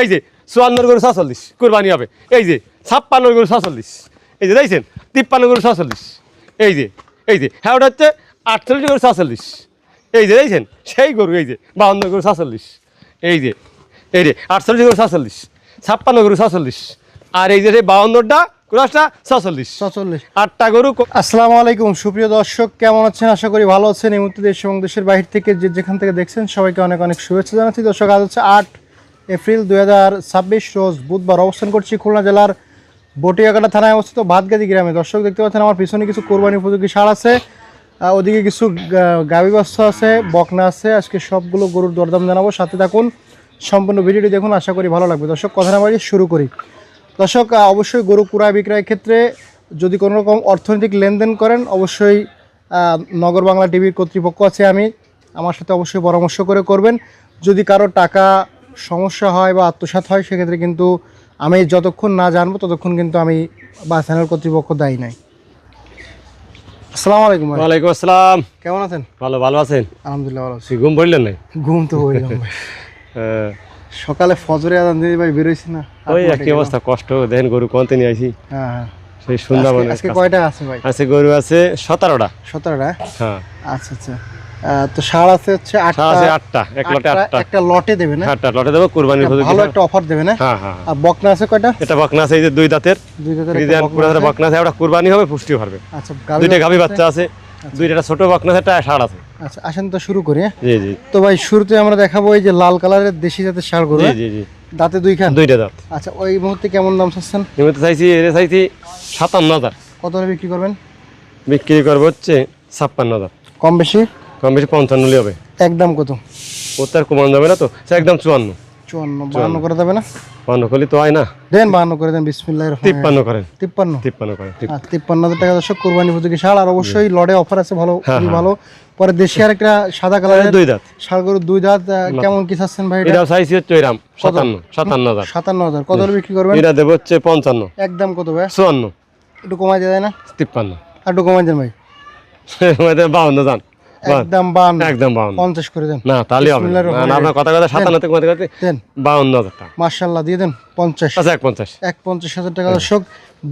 এই যে 54 গরু 46 কুরবানি হবে। এই যে 56 গরু 46, এই যে দেখছেন 53 গরু 46, এই যে হ্যাঁ ওটা হচ্ছে 48 গরু 46, এই যে দেখছেন সেই গরু। এই যে 52 গরু 46, এই যে 48 গরু 46, 56 গরু 46, আর এই যে 52টা ক্রসটা 46 8টা গরু। আসসালামু আলাইকুম সুপ্রিয় দর্শক, কেমন আছেন? আশা করি ভালো আছেন। এই মুহূর্তে দেশ এবং দেশের বাইরে থেকে যেখান থেকে দেখছেন সবাইকে অনেক অনেক শুভেচ্ছা জানাচ্ছি। দর্শক, আজ হচ্ছে 8 এপ্রিল 2026 রোজ বুধবার। অবস্থান করছি খুলনা জেলার বটিয়াকাটা থানায় অবস্থিত ভাতগাদি গ্রামে। দর্শক, দেখতে পাচ্ছেন আমার পিছনে কিছু কোরবানি উপযোগী ষাঁড় আছে, ওদিকে কিছু গাভী বাচ্চা আছে, বকনা আছে। আজকে সবগুলো গরুর দরদাম জানাবো, সাথে থাকুন, সম্পূর্ণ ভিডিওটি দেখুন, আশা করি ভালো লাগবে। দর্শক, কথা না বাড়িয়ে শুরু করি। দর্শক, অবশ্যই গরু ক্রয় বিক্রয়ের ক্ষেত্রে যদি কোনো রকম অর্থনৈতিক লেনদেন করেন, অবশ্যই নগর বাংলা টিভির কর্তৃপক্ষ আছে, আমার সাথে অবশ্যই পরামর্শ করে করবেন। যদি কারো টাকা সমস্যা হয় বা আত্মসাৎ হয়, সেক্ষেত্রে কিন্তু আমি যতক্ষণ না জানবো ততক্ষণ কিন্তু আমি বা চ্যানেল কর্তৃপক্ষ দায়ী নাই। আসসালামু আলাইকুম ভাই। ওয়ালাইকুম আসসালাম। কেমন আছেন? ভালো আছেন? আলহামদুলিল্লাহ ভালো আছি। ঘুম পড়লেন নাই? ঘুম তো হইলাম ভাই। সকালে ফজরে আজান দিয়ে ভাই বেরোইছি না, ওই একই অবস্থা, কষ্ট। দেখেন গরু কোনতে নিয়ে আইছি। হ্যাঁ, সেই সুন্দরবনে। আজকে কয়টা আছে ভাই? আছে গরু আছে 17টা। 17টা? হ্যাঁ। আচ্ছা। তো ষাঁড় আছে হচ্ছে 8টা। আছে 8টা, এক লটে 8টা। একটা লটে দেবে না? 8টা লটে দেব, কুরবানির উপযোগী। ভালো একটা অফার দেবে না? হ্যাঁ। আর বকনা আছে কয়টা? এটা বকনা আছে এই যে 2 দাঁতের। 2 দাঁতের পুরো বকনা আছে, ওটা কুরবানি হবে, পুষ্টি হবে। আচ্ছা, দুইটা গাভী বাচ্চা আছে, দুইটা ছোট বকনা আছে, একটা ষাঁড় আছে। আচ্ছা, আসেন তো শুরু করি। জি। তো ভাই, শুরুতে আমরা দেখাবো এই যে লাল কালারের দেশি জাতের ষাঁড় গরু। জি। দাঁতে 2 খান? 2টা দাঁত। আচ্ছা, ওই মুহূর্তে কেমন দাম চাচ্ছেন? নিয়মিত চাইছি 57,000। কত হলে বিক্রি করবেন? বিক্রি করবো হচ্ছে 56,000। কম বেশি? কম বেশি 55 হবে। একদম কত? ওর কমানো যাবে না তো, সে একদম 54। 52 করে দেবে না? 52 করলে তো হয় না। দেন 52 করে দেন, বিসমিল্লাহির রহমানির রহিম। 53 করেন। 53 করেন। 53,000 টাকা। দর্শক, কুরবানি উপযোগী ষাঁড়, আর অবশ্যই লড়ে অফার আছে ভালো, খুবই ভালো। পরে দেশি আর একটা সাদা কালারের 2 দাঁত ষাঁড় গরু, 2 দাঁত। কেমন কি চাচ্ছেন ভাই? এটাও চাইছি হচ্ছে এরকম 57,000। 57,000। কত হলে বিক্রি করবেন? এটা দেবো হচ্ছে 55। একদম কত ভাই? 54। একটু কমাই দেয় না? 53। আর একটু কমাই দেন ভাই। 52 জান। একদম 52। একদম 52। 50 করে দেন। না তাহলে হবে না, আপনার কথা 57 তে কমাতে দেন। 52,000 টাকা। মাশাআল্লাহ, দিয়ে দেন 50। আচ্ছা 51। 51,000 টাকা। দর্শক,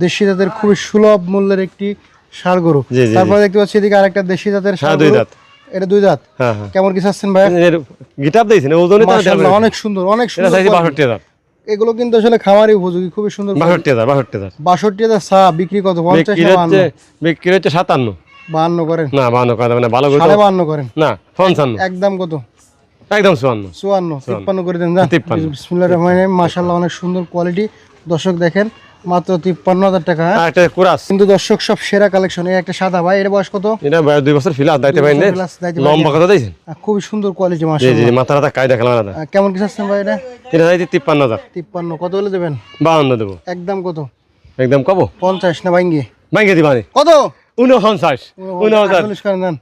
দেশি জাতের খুবই সুলভ মূল্যের একটি ষাঁড় গরু। তারপরে দেখতে পাচ্ছি এদিকে আরেকটা দেশি জাতের ষাঁড় গরু। 2 দাঁত। এটা 2 দাঁত। হ্যাঁ। কেমন কি চাচ্ছেন ভাই? এর গিটাপ দিয়েছেন ওজনে তো মাশাআল্লাহ, অনেক সুন্দর। এটা চাইছি 62,000। এগুলো কিন্তু আসলে খামারি উপযোগী, খুবই সুন্দর। 62,000। 62,000 চা বিক্রি কত? 50 না 52? বিক্রি হচ্ছে 57। 52 করেন? না 52 কথা মানে ভালো করে 52 করেন না 55। একদম কত? একদম 54। 53 করে দেন। যান, বিসমিল্লাহির রহমানির রহিম। মাশাআল্লাহ, অনেক সুন্দর কোয়ালিটি। দর্শক দেখেন, মাত্র 53,000 টাকা। আর একটা কুরাস। কিন্তু দর্শক, সব সেরা কালেকশন। এই একটা সাদা ভাই, এর বয়স কত? এটা 2 বছর ফিলাস দাইতে পারেন না, লম্বা কথা দিয়েছেন। খুবই সুন্দর কোয়ালিটি জি মাশাআল্লাহ। মাথাটা কায়দা খেলা না। কেমন কি চাচ্ছেন ভাই এটা? এটা চাইছি 53,000। 53। কত হলে দেবেন? 52 দেবো। একদম কত? একদম কব 50 না ভাঙ্গি? ভাঙ্গে দিবানি কত? 49। 49 করেন দেন।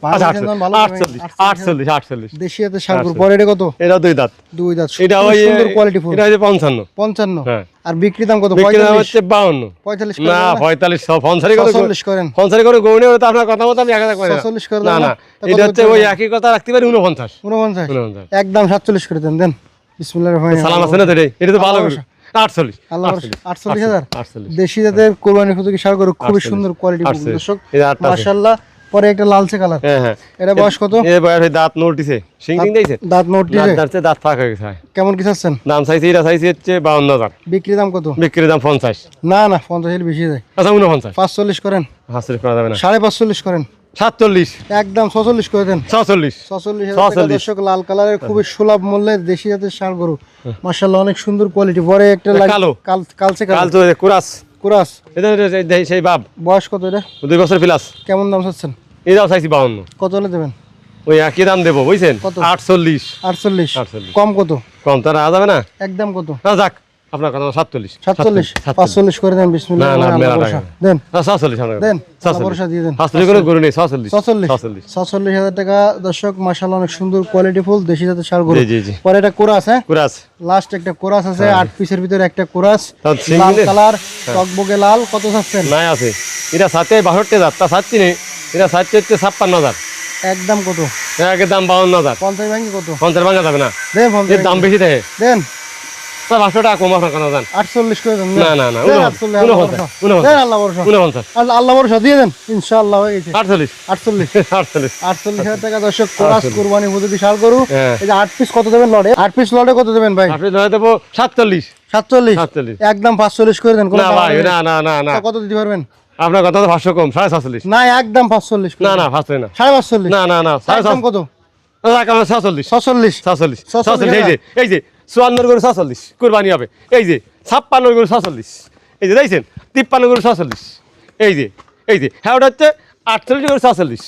48। দেশি জাতের ষাঁড় গরু। পরে এটা কত? এটা 2 দাঁত। 2 দাঁত। এটা খুব সুন্দর কোয়ালিটি ফুল। এটা হচ্ছে 55। 55। হ্যাঁ। আর বিক্রি দাম কত? বিক্রি দাম 45। হচ্ছে 52। 45 না 45 ফনসারি করে 46 করেন। ফনসারি করে গৌণে তো আপনার কথা মতো আমি 1000 করে 46 করে না দেন। না এটা হচ্ছে ওই একই কথা রাখতে পারি 49। 49। একদম 47 করে দেন। দেন, বিসমিল্লাহির রহমানির রহিম। সালাম আছে না তো এটা তো ভালো 48। আল্লাহ 48,000। 48। দেশি জাতের কোরবানি উপযোগী ষাঁড় গরু, খুবই সুন্দর কোয়ালিটি দর্শক। মাশাআল্লাহ। পরে একটা লালচে কালার। হ্যাঁ। এটা বয়স কত? এর বয়স দাঁত নোটিছে সিংটিং দিয়েছে। দাঁত নোটিছে। দাঁত ফাঁক হয়ে গেছে। কেমন কি চাচ্ছেন? দাম চাইছি এটা চাইছি হচ্ছে 52,000। বিক্রি দাম কত? বিক্রির দাম 50। না 50 এর বেশি যায়। আচ্ছা 49। 45 করেন। 45 করা যাবে না। 45.5 করেন। 47। একদম 46 করে দেন। 46। 46,000 দর্শক, লাল কালারের খুবই সুলভ মূল্যের দেশি জাতের ষাঁড় গরু। মাশাআল্লাহ, অনেক সুন্দর কোয়ালিটি। পরে একটা কালচে কালার কুরাস। এটা সেই বাপ। বয়স কত এটা? 2 বছর প্লাস। কেমন দাম চাচ্ছেন? এটাও চাইছি 52। কত হলে দেবেন? ওই একই দাম দেবো বুঝছেন। 48। 48। কম কত? কম তো আর যাবে না। একদম কত? না যাক আপনার কথা 47। 45 করে দেন। বিসমিল্লাহ। দেন 46 দেন। বর্ষা দিয়ে দেন। 46 করে গরু নেই 46। 46,000 টাকা। দর্শক, মাশাআল্লাহ, অনেক সুন্দর কোয়ালিটি ফুল দেশি জাতের ষাঁড় গরু। জি। পরে এটা কোরাস। হ্যাঁ, কুরাস। লাস্ট একটা কোরাস আছে, 8 পিসের ভিতরে একটা কোরাস, লাল কালার, টকবগে লাল। কত চাচ্ছেন? নাই আছে এটা 62,000 তা চাচ্ছি নেই। এটা চাচ্ছি হচ্ছে 56,000। একদম কত? একদম 52,000। 50 ভাঙ্গি কত? 50 ভাঙা যাবে না। দেন এর দাম বেশি থাকে। দেন। স্যার 500 টাকা কম আপনার কেন জান 48 করে দেন। না না না দেন 49 48, আল্লাহ ভরসা। 49 আল্লাহ ভরসা দিয়ে দেন, ইনশাআল্লাহ হয়ে গেছে। 48 48 48 48,000 টাকা দর্শক, কোরাস কুরবানি উপযোগী ষাঁড় গরু। হ্যাঁ। এই যে 8 পিস কত দেবেন লটে? 8 পিস লটে কত দেবেন ভাই? আপনি ধরে দেবো 47 47 47 একদম 45 করে দেন। কোনো না দাম ভাই নেই। না না না না তা কত দিতে পারবেন? আপনার কথা তো 500 কম 47 না একদম 45 করে না দেন। না 500 না 45.5 না না না একদম কত? 46 46 46 46 এই যে 54 গরু 46 কুরবানি হবে। এই যে 56 গরু 46 এই যে দেখছেন 53 গরু 46 এই যে হ্যাঁ ওটা হচ্ছে 48 গরু 46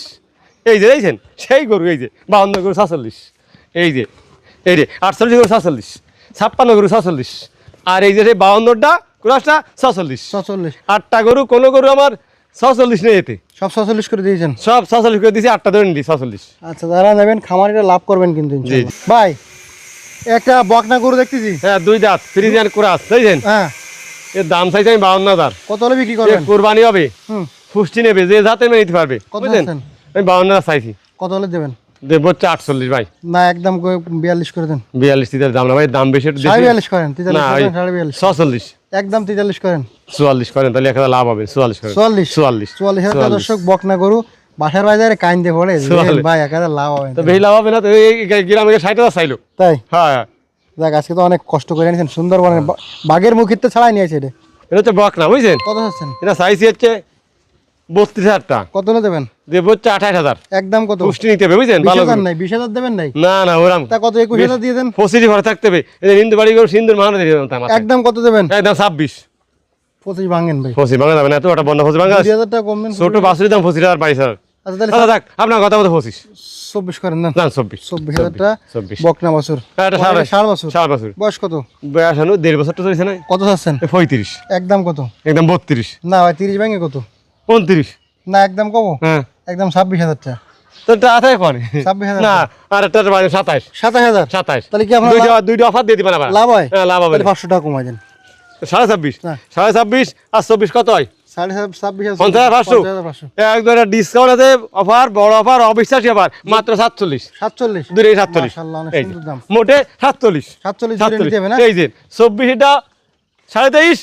এই যে দেখছেন সেই গরু এই যে 52 গরু 46 এই যে 48 গরু 46 56 গরু 46 আর এই যে 52টা ক্রসটা 46 46 8টা গরু কোনো গরু আমার 46 নেই এতে সব 46 করে দিয়েছেন। সব 46 করে দিয়েছি 8টা ধরে নিলি 46 আচ্ছা, যারা নেবেন খামারিরা লাভ করবেন কিন্তু ইনশাআল্লাহ। ভাই একটা বকনা গরু দেখতেছি। হ্যাঁ 2 দাঁত ফ্রিজিয়ান ক্রস দেখছেন হ্যাঁ, এর দাম চাইছে আমি 52,000 কত হলে বিক্রি করবেন? কোরবানি হবে হুম, পুষ্টি নেবে যে যাতে মেনে নিতে পারবে কত বুঝলেন চাচ্ছেন? আমি 52,000 চাইছি কত হলে দেবেন? দেবো হচ্ছে 48 ভাই না একদম 42 করে দেন। 42 তিতার দাম না ভাই দাম বেশি একটু বেশি। 42 করেন, 43 না ওই করেন, 42 46 একদম 43 করেন। 44 করেন তাহলে একটা লাভ হবে 44 করেন 44 44 44,000 টাকা দর্শক বকনা গরু বাসার বাজারে কাইন্দে পড়ে যে 44 ভাই একারে লাভ হবে তো বেশি লাভ হবে না তো এই গ্রামে 60,000 চাইলো তাই। হ্যাঁ দেখ আজকে তো অনেক কষ্ট করে এনেছেন সুন্দরবনের বাঘের মুখিতে ছাড়াই নিয়েছে এটা। এটা হচ্ছে বকনা বুঝছেন কত চাচ্ছেন? এটা চাইছি হচ্ছে 32,000 টাকা কত হলে দেবেন? দেবো হচ্ছে 28,000 একদম কত? পুষ্টি নিতে হবে বুঝছেন ভালো 20,000 করে। নাই, 20,000 দেবেন নাই? না না ওরাম তা কত? 21,000 দিয়ে দেন। 25 ঘরে থাকতে হবে এই হিন্দু বাড়ি করে সিন্দুর মানা দিয়ে দিতাম আমার একদম কত দেবেন? একদম 26 25 ভাঙেন ভাই। 25 ভাঙা যাবে না এত ওটা বন্ধ 25 ভাঙা 20,000 টাকা কম দেন। ছোট বাসুরি দাম 25,000 22,000 আচ্ছা তাহলে আচ্ছা দেখ আপনার কথা মতো 25 24 করেন দেন। না 24 24,000 টাকা 24 বকনা বাছুর। হ্যাঁ, এটা ষাঁড় বাছুর। 4 বছর বয়স কত? বয়স হলো 1.5 বছর তো চলেছে না কত চাচ্ছেন? 35 একদম কত? একদম 32 না ভাই 30 ভাঙে কত? 29 না একদম কব? হ্যাঁ একদম 26,000 টাকা। তো এটা আথায় কোনে 26,000 না আর একটা 27 27,000 27 তাহলে কি আপনার দুইটা অফার দিয়ে দিবেন আবার লাভ হয়? হ্যাঁ লাভ হবে তাহলে 500 টাকা কমাই দেন। 26.5 হ্যাঁ। 26.5 আর 24 কত হয় 26,000 50,500 একদম ডিসকাউন্ট আছে অফার বড় অফার অবিশ্বাসী অফার মাত্র 47 47 দূরে 47 মাশাআল্লাহ অনেক এই যে, সুন্দর দাম। মোটে 47 47 ধরে নিতে হবে না? এই যে 24 এটা 23.5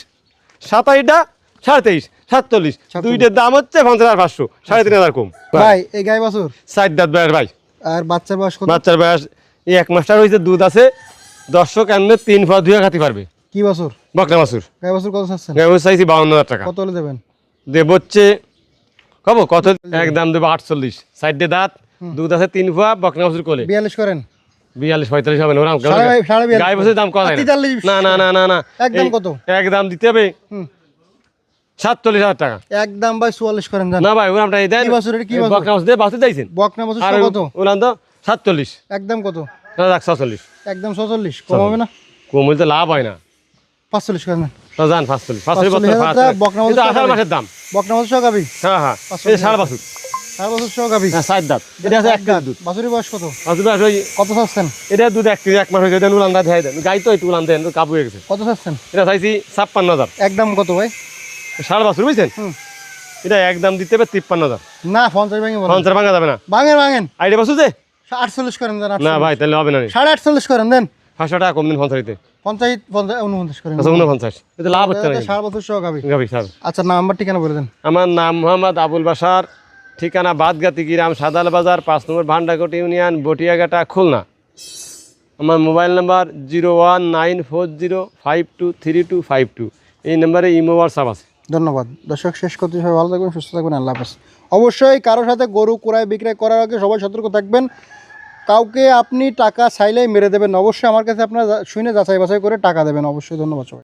27 এটা 23.5 47 দুইটার দাম হচ্ছে 50,500 3,500 কম ভাই এই গাই বাছুর 4 দাঁত বয়স ভাই আর বাচ্চার বয়স কত? বাচ্চার বয়স এই 1 মাসটার হয়েছে দুধ আছে দর্শক এমনি 3 পা ধুয়ে খাতে পারবে কি বাছুর? বকনা বাছুর গাই বাছুর কত চাচ্ছেন? গায়ে চাইছি 52,000 টাকা কত হলে দেবেন? দেব হচ্ছে কত একদম দেবো 48 সাইডে দাঁত দুধ আছে 3 পা বকনা বাছুর কোলে 42 করেন। 42-45 হবে না ওরকম সাড়ে 42 গায়ে বছর দাম কত হয় না? 43 না না না না না একদম কত? একদম দিতে হবে হুম 47,000 টাকা একদম ভাই 44 করেন জান। না ভাই ওরামটা এই দেন কি বাছুর এটা? কি বাছুর? বকনা বাছুর দিয়ে বাছুর দিয়েছেন বকনা বাছুর আর কত? ওরাম তো 47 একদম কত? না রাখ 46 একদম 46 কম হবে না? কম হইতে লাভ হয় না 45 করেন না? তো জান 45 45,000 টাকা বকনা বাছুর এটা আষাঢ় টাকা মাসের দাম বকনা বাছুর সহ গাবি। হ্যাঁ হ্যাঁ এই 7.5 বছর 4 বছর সহ গাবি। হ্যাঁ 7 দাঁত এটা আছে 1 কেজি দুধ বাছুরের বয়স কত? বাছুর বয়স ওই কত চাচ্ছেন? এটা দুধ 1 কেজি 1 মাস হয়ে দেন উলান দা দেয় দেন গাই তো একটু উলান দেন তো কাবু হয়ে গেছে কত চাচ্ছেন? এটা চাইছি 56,000 একদম কত ভাই? 7 বছর বুঝছেন হুম এটা একদম দিতে হবে 53,000 না 50 ভাঙে বলেন। 50 ভাঙা যাবে না ভাঙেন ভাঙেন আইডিয়া বসু যে 48 করেন দেন। না ভাই তাহলে হবে না 48 করেন দেন। 500 টাকা কম দিন 50 তে 50 49 করেন। আচ্ছা 49 এটা লাভ হচ্ছে না 4 বছর সহ গাবি। গাবি স্যার আচ্ছা নাম্বার ঠিকানা বলে দেন। আমার নাম মোহাম্মদ আবুল বাশার ঠিকানা বাদগাতি গ্রাম সাদাল বাজার 5 নম্বর ভান্ডারকোট ইউনিয়ন বটিয়াঘাটা খুলনা আমার মোবাইল নাম্বার 01940523252 এই নম্বরে ইমো হোয়াটসঅ্যাপ আছে ধন্যবাদ দর্শক, শেষ করতে সবাই ভালো থাকবেন, সুস্থ থাকবেন, আল্লাহ হাফেজ। অবশ্যই কারোর সাথে গরু ক্রয় বিক্রয় করার আগে সবাই সতর্ক থাকবেন। কাউকে আপনি টাকা চাইলেই মেরে দেবেন, অবশ্যই আমার কাছে আপনারা শুনে যাচাই বাছাই করে টাকা দেবেন অবশ্যই। ধন্যবাদ সবাই।